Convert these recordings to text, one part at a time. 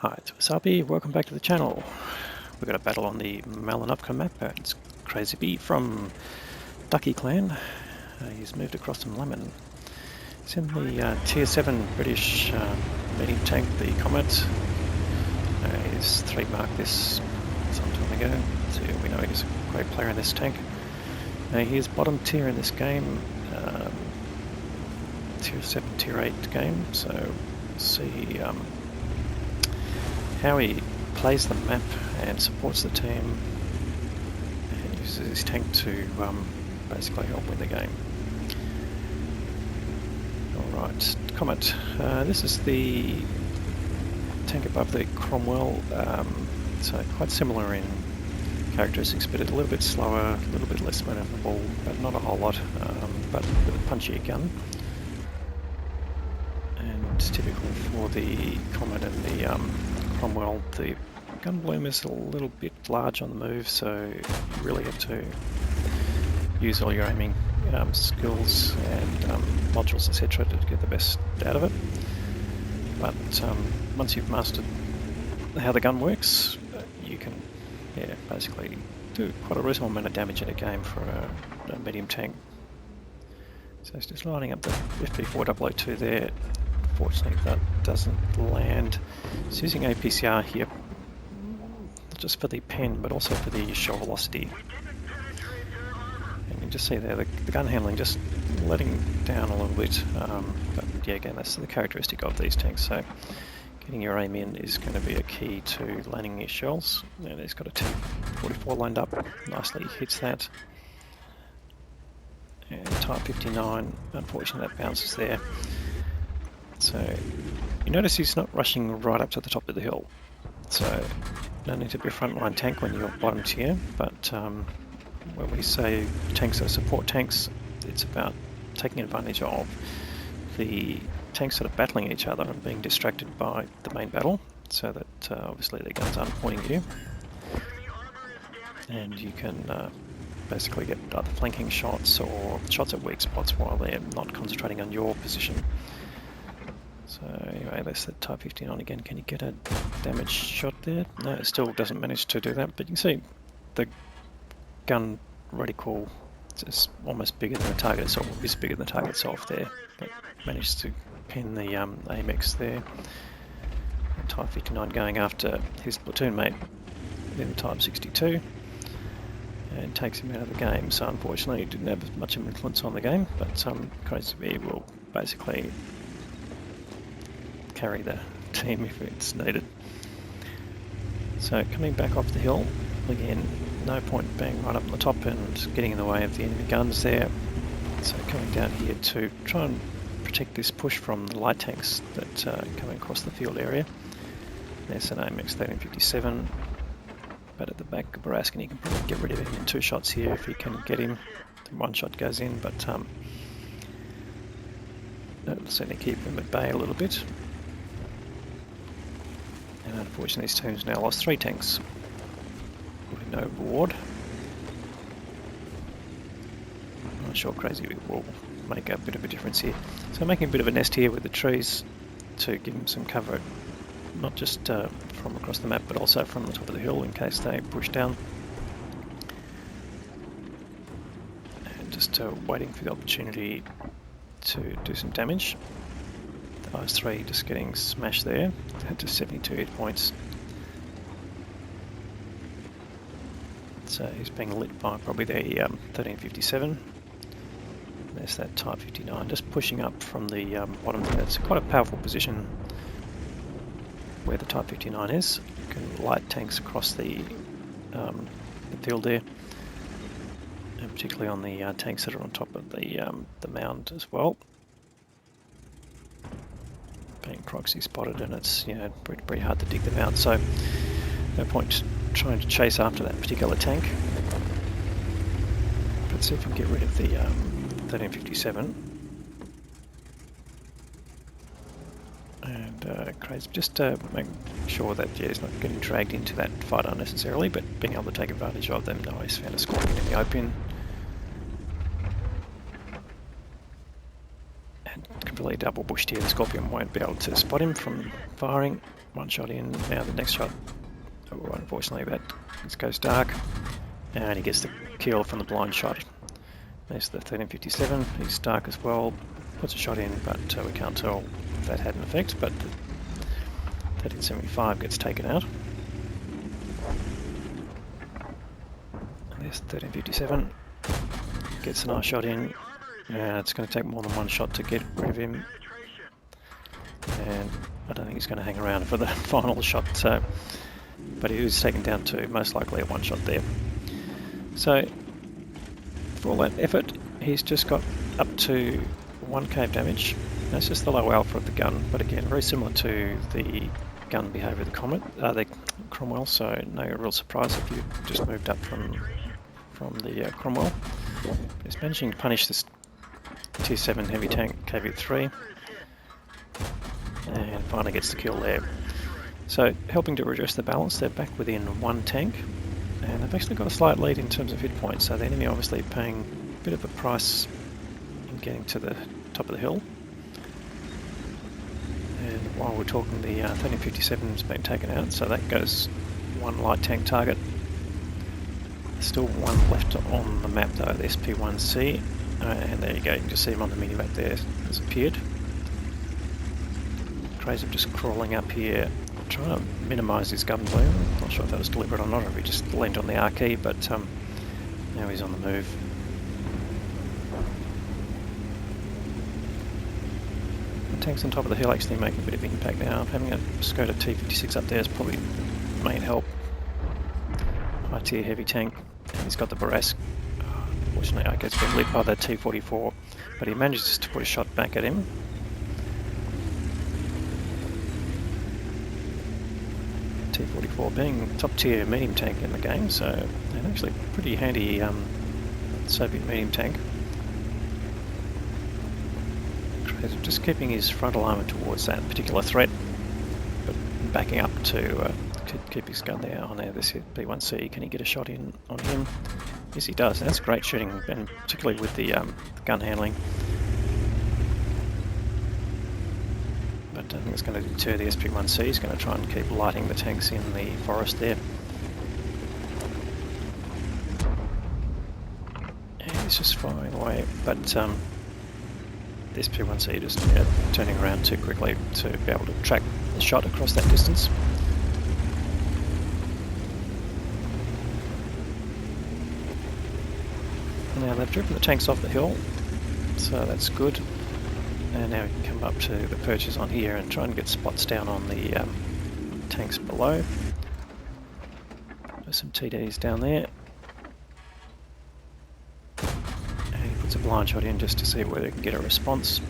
Hi, it's Wasabi. Welcome back to the channel. We've got a battle on the Malinupka map. It's Crazy Bee from Ducky Clan. He's moved across from Lemon. He's in the Tier 7 British medium tank, the Comet. He's 3-marked this some time ago, so we know he's a great player in this tank. He's bottom tier in this game, Tier 7, Tier 8 game, so we'll see how he plays the map and supports the team and uses his tank to basically help win the game. Alright, Comet. This is the tank above the Cromwell, so quite similar in characteristics, but a little bit slower, a little bit less maneuverable, but not a whole lot, but with a punchier gun. And typical for the Comet and the Cromwell, the gun bloom is a little bit large on the move, so you really have to use all your aiming skills and modules, etc., to get the best out of it. But once you've mastered how the gun works, you can basically do quite a reasonable amount of damage in a game for a medium tank. So it's just lining up the FP4002 there. Unfortunately, that doesn't land. It's using APCR here, not just for the pen, but also for the shell velocity. And you can just see there the gun handling just letting down a little bit. But yeah, again, that's the characteristic of these tanks. So getting your aim in is going to be a key to landing your shells. And he's got a T44 lined up, nicely hits that. And Type 59, unfortunately, that bounces there. So you notice he's not rushing right up to the top of the hill. So no need to be a frontline tank when you're bottom tier, but when we say tanks are support tanks, it's about taking advantage of the tanks that are battling each other and being distracted by the main battle, so that obviously their guns aren't pointing at you. And you can basically get either flanking shots or shots at weak spots while they're not concentrating on your position. So anyway, that's the Type 59 again. Can you get a damage shot there? No, it still doesn't manage to do that, but you can see the gun reticle is almost bigger than the target itself, is bigger than the target itself there, but managed to pin the AMX there. And Type 59 going after his platoon mate in Type 62 and takes him out of the game. So unfortunately, he didn't have much of an influence on the game, but Crazy Bee will basically carry the team if it's needed. So coming back off the hill, again, no point being right up on the top and getting in the way of the enemy guns there. So coming down here to try and protect this push from the light tanks that are coming across the field area. There's an AMX 1357, but at the back of Baraskin, you can probably get rid of him in 2 shots here if you can get him. 1 shot goes in, but that'll certainly keep him at bay a little bit. And unfortunately, this team's now lost 3 tanks with no reward. I'm not sure Crazy Bee will make a bit of a difference here. So making a bit of a nest here with the trees to give him some cover, not just from across the map, but also from the top of the hill in case they push down. And just waiting for the opportunity to do some damage. The IS-3 just getting smashed there, to 72 hit points. So he's being lit by probably the 1357. There's that Type 59 just pushing up from the bottom there. It's quite a powerful position where the Type 59 is. You can light tanks across the field there, and particularly on the tanks that are on top of the mound as well. Being proxy spotted, and it's pretty hard to dig them out, so no point trying to chase after that particular tank. But see if we can get rid of the 1357 and Crazy, just make sure that he's not getting dragged into that fight unnecessarily, but being able to take advantage of them. Nice, found a Scorpion in the open. Completely double bushed here. The Scorpion won't be able to spot him from firing. One shot in, now the next shot, oh, unfortunately that goes dark, and he gets the kill from the blind shot. There's the 1357, he's dark as well, puts a shot in, but we can't tell if that had an effect, but the 1375 gets taken out. And there's 1357, gets a nice shot in, and it's going to take more than one shot to get rid of him. And I don't think he's going to hang around for the final shot, so, but he was taken down to most likely a one shot there. So for all that effort, he's just got up to 1k of damage. That's just the low alpha of the gun, but again, very similar to the gun behaviour of the Cromwell, so no real surprise if you just moved up from the Cromwell. He's managing to punish this Tier 7 heavy tank KV3, and finally gets the kill there. So helping to redress the balance, they're back within one tank, and they've actually got a slight lead in terms of hit points, so the enemy obviously paying a bit of a price in getting to the top of the hill. And while we're talking, the 1357's been taken out, so that goes one light tank target. There's still one left on the map though, the SP1C, and there you go, you can just see him on the mini-map there, has appeared. Crazy just crawling up here, trying to minimise his gun bloom. Not sure if that was deliberate or not, or if he just leaned on the R key, but now he's on the move. The tanks on top of the hill actually making a bit of impact now. Having a Skoda T56 up there is probably main help. High tier heavy tank, and he's got the Bourrasque. Unfortunately, it's been lit by the T44, but he manages to put a shot back at him. T44 being top tier medium tank in the game, so an actually pretty handy Soviet medium tank. Just keeping his frontal armour towards that particular threat, but backing up to keep his gun there. On there, this B1C, can he get a shot in on him? Yes, he does. That's great shooting, and particularly with the gun handling. But I think it's going to deter the SP1C. He's going to try and keep lighting the tanks in the forest there. And he's just firing away, but the SP1C just turning around too quickly to be able to track the shot across that distance. Now they've driven the tanks off the hill, so that's good. And now we can come up to the perches on here and try and get spots down on the tanks below. There's some TDs down there. And he puts a blind shot in just to see whether he can get a response.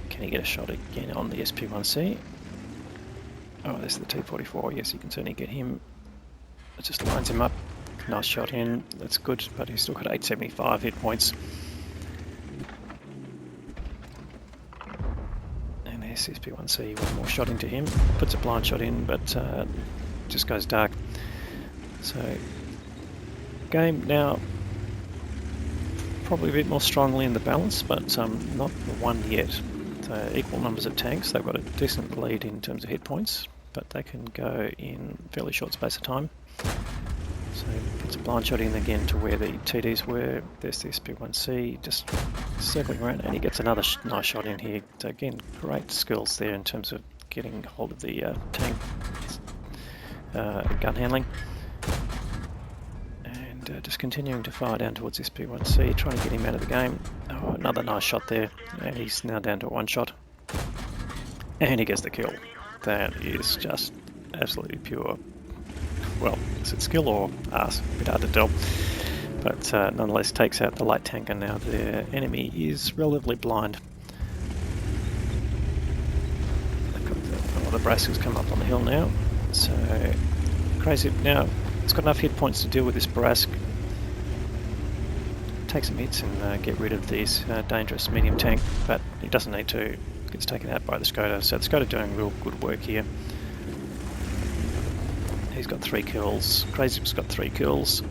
Can he get a shot again on the SP1C? Oh, there's the T44. Yes, you can certainly get him. It just lines him up. Nice shot in, that's good, but he's still got 875 hit points. And there's SP1C, one more shot into him. Puts a blind shot in, but just goes dark. So, game now probably a bit more strongly in the balance, but not won yet. So equal numbers of tanks, they've got a decent lead in terms of hit points, but they can go in fairly short space of time. So puts a blind shot in again to where the TDs were. There's the SP1C just circling around, and he gets another nice shot in here. So again, great skills there in terms of getting hold of the tank gun handling. And just continuing to fire down towards SP1C, trying to get him out of the game. Oh, another nice shot there, and he's now down to one shot. And he gets the kill. That is just absolutely pure. Well, is it skill or arse? A bit hard to tell. But nonetheless takes out the light tank, and now the enemy is relatively blind. They've got the Bourrasque has come up on the hill now. So crazy. Now it's got enough hit points to deal with this Bourrasque. Take some hits and get rid of this dangerous medium tank, but he doesn't need to. Gets taken out by the Skoda. So the Skoda doing real good work here. He's got 3 kills. Crazy's got 3 kills.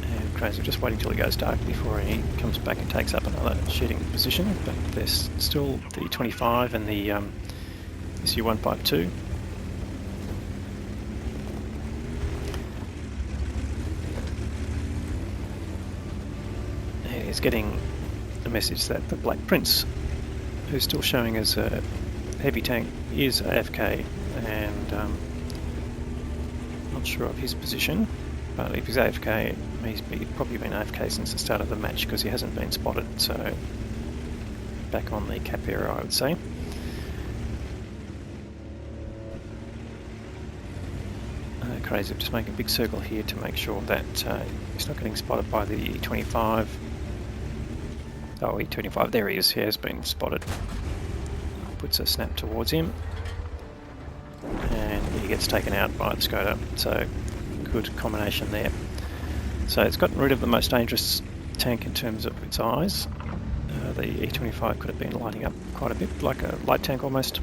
And Crazy, just waiting till he goes dark before he comes back and takes up another shooting position. But there's still the 25 and the SU-152. And he's getting a message that the Black Prince, who's still showing as a heavy tank, is AFK, and not sure of his position, but if he's AFK, he's probably been AFK since the start of the match because he hasn't been spotted, so back on the cap area, I would say. Crazy, just make a big circle here to make sure that he's not getting spotted by the E25. Oh, E25, there he is, he has been spotted. Puts a snap towards him, and he gets taken out by the Skoda, so good combination there. So it's gotten rid of the most dangerous tank in terms of its eyes. The E25 could have been lighting up quite a bit, like a light tank almost.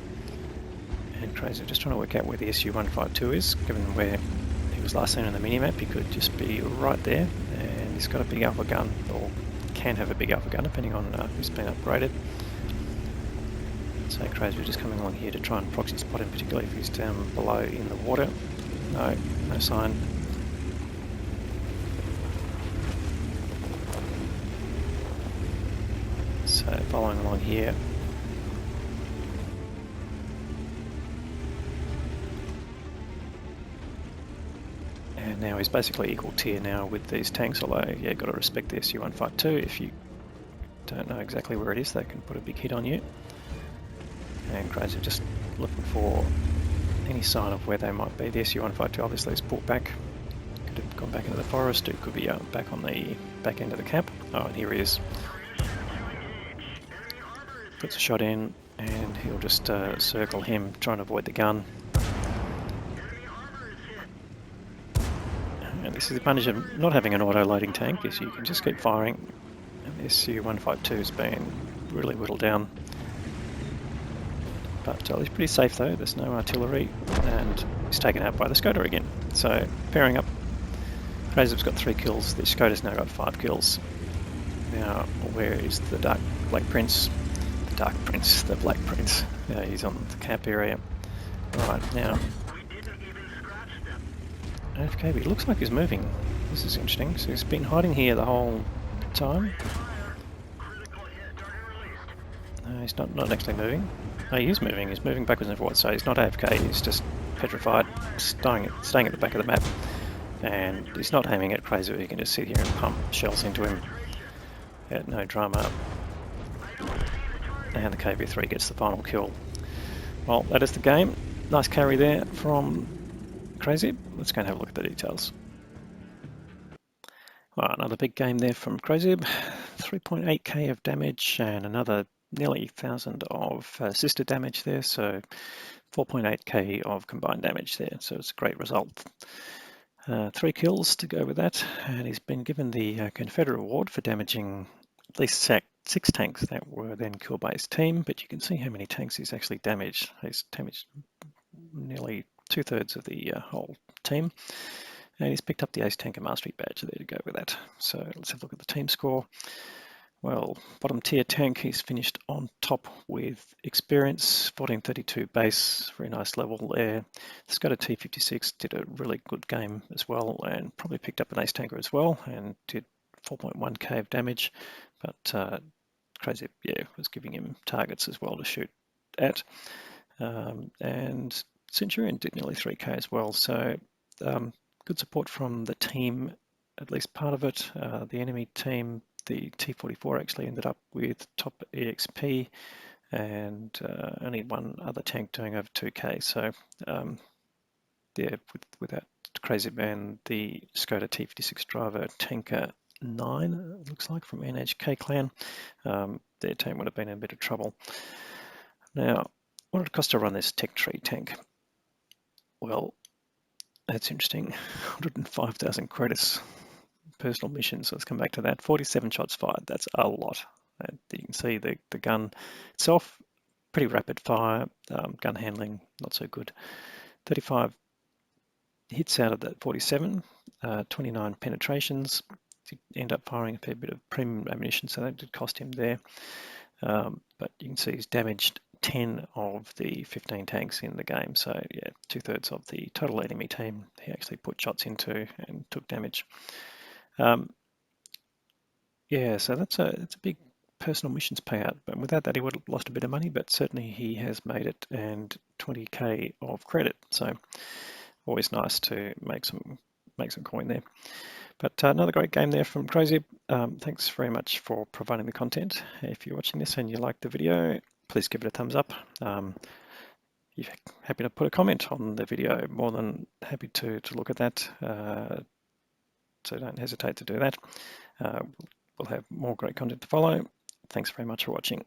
And Crazy, just trying to work out where the SU-152 is, given where he was last seen on the minimap. He could just be right there, and he's got a big alpha gun, or can have a big alpha gun, depending on who's been upgraded. So Crazy, just coming along here to try and proxy spot him, particularly if he's down below in the water. No sign. So following along here. And now he's basically equal tier now with these tanks, although, yeah, got to respect the SU-152. If you don't know exactly where it is, they can put a big hit on you. And Crazy, just looking for any sign of where they might be. The SU-152 obviously is pulled back. Could have gone back into the forest. It could be back on the back end of the cap. Oh, and here he is. Puts a shot in, and he'll just circle him, trying to avoid the gun. And this is the advantage of not having an auto-loading tank, is you can just keep firing. And the SU-152 has been really whittled down. But he's pretty safe though, there's no artillery, and he's taken out by the Skoda again. So pairing up, Crazy's got 3 kills, the Skoda's now got 5 kills. Now, where is the Black Prince? The Black Prince. Yeah, he's on the cap area. Right, now, AFK, but it looks like he's moving. This is interesting. So he's been hiding here the whole time. No, he's not actually moving. No, he is moving. He's moving backwards and forwards. So he's not AFK. He's just petrified, staying at the back of the map. And he's not aiming at Crazy. He can just sit here and pump shells into him. Yeah, no drama. And the KV-3 gets the final kill. Well, that is the game. Nice carry there from Crazy. Let's go and have a look at the details. Well, another big game there from Crazy. 3.8k of damage and another nearly 1,000 of sister damage there, so 4.8k of combined damage there, so it's a great result. 3 kills to go with that, and he's been given the Confederate Award for damaging at least 6 tanks that were then killed by his team, but you can see how many tanks he's actually damaged. He's damaged nearly 2/3 of the whole team, and he's picked up the Ace Tanker Mastery badge there to go with that. So let's have a look at the team score. Well, bottom tier tank, he's finished on top with experience, 1432 base, very nice level there. Skoda T56 did a really good game as well, and probably picked up an Ace Tanker as well, and did 4.1k of damage, but Crazy, yeah, was giving him targets as well to shoot at. And Centurion did nearly 3k as well, so good support from the team, at least part of it. The enemy team, the T44 actually ended up with top EXP, and only one other tank doing over 2k. So yeah, with that Crazy man, the Skoda T56 driver Tanker 9, it looks like, from NHK Clan, their team would have been in a bit of trouble. Now, what did it cost to run this Tech Tree tank? Well, that's interesting. 105,000 credits. Personal missions, so let's come back to that. 47 shots fired, that's a lot. And you can see the gun itself, pretty rapid fire, gun handling, not so good. 35 hits out of that 47, 29 penetrations, did end up firing a fair bit of premium ammunition, so that did cost him there. But you can see he's damaged 10 of the 15 tanks in the game. So yeah, 2/3 of the total enemy team he actually put shots into and took damage. Yeah, so it's a big personal missions payout. But without that, he would have lost a bit of money. But certainly he has made it, and 20k of credit. So always nice to make some coin there. But another great game there from Crazy. Thanks very much for providing the content. If you're watching this and you like the video, please give it a thumbs up. You're happy to put a comment on the video, more than happy to look at that. So don't hesitate to do that. We'll have more great content to follow. Thanks very much for watching.